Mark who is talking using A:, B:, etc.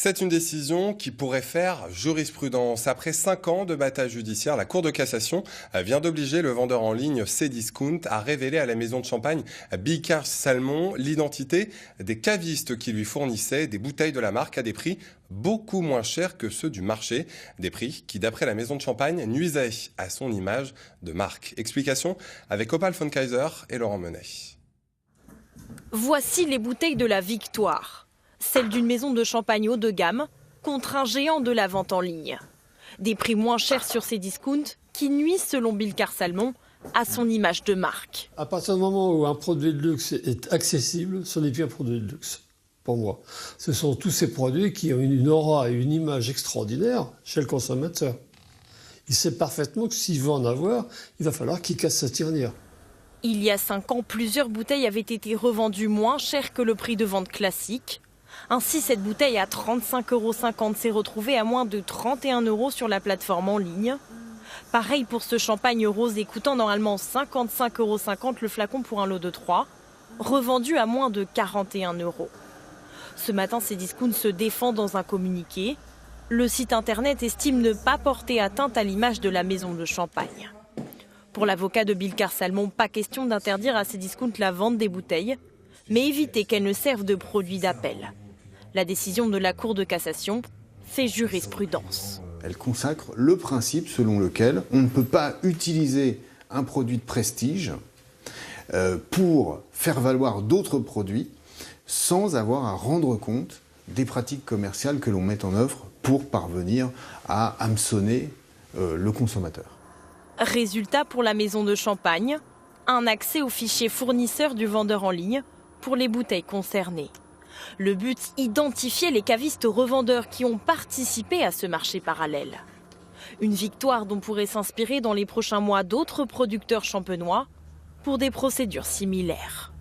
A: C'est une décision qui pourrait faire jurisprudence. Après 5 ans de bataille judiciaire, la Cour de cassation vient d'obliger le vendeur en ligne Cdiscount à révéler à la maison de champagne Bilkars Salmon l'identité des cavistes qui lui fournissaient des bouteilles de la marque à des prix beaucoup moins chers que ceux du marché. Des prix qui, d'après la maison de champagne, nuisaient à son image de marque. Explication avec Opal von Kaiser et Laurent Menet.
B: Voici les bouteilles de la victoire. Celle d'une maison de champagne haut de gamme contre un géant de la vente en ligne. Des prix moins chers sur ces discounts qui nuisent, selon Bilkars Salmon, à son image de marque.
C: À partir du moment où un produit de luxe est accessible, ce n'est plus un produit de luxe, pour moi. Ce sont tous ces produits qui ont une aura et une image extraordinaire chez le consommateur. Il sait parfaitement que s'il veut en avoir, il va falloir qu'il casse sa tirelire.
B: Il y a 5 ans, plusieurs bouteilles avaient été revendues moins chères que le prix de vente classique. Ainsi, cette bouteille à 35,50 € s'est retrouvée à moins de 31 € sur la plateforme en ligne. Pareil pour ce champagne rosé coûtant normalement 55,50 € le flacon pour un lot de 3, revendu à moins de 41 €. Ce matin, Cdiscount se défend dans un communiqué. Le site internet estime ne pas porter atteinte à l'image de la maison de champagne. Pour l'avocat de Bilkars Salmon, pas question d'interdire à Cdiscount la vente des bouteilles, mais éviter qu'elles ne servent de produit d'appel. La décision de la Cour de cassation fait jurisprudence.
D: Elle consacre le principe selon lequel on ne peut pas utiliser un produit de prestige pour faire valoir d'autres produits sans avoir à rendre compte des pratiques commerciales que l'on met en œuvre pour parvenir à hameçonner le consommateur.
B: Résultat pour la maison de champagne, un accès au fichier fournisseur du vendeur en ligne pour les bouteilles concernées. Le but, identifier les cavistes revendeurs qui ont participé à ce marché parallèle. Une victoire dont pourraient s'inspirer dans les prochains mois d'autres producteurs champenois pour des procédures similaires.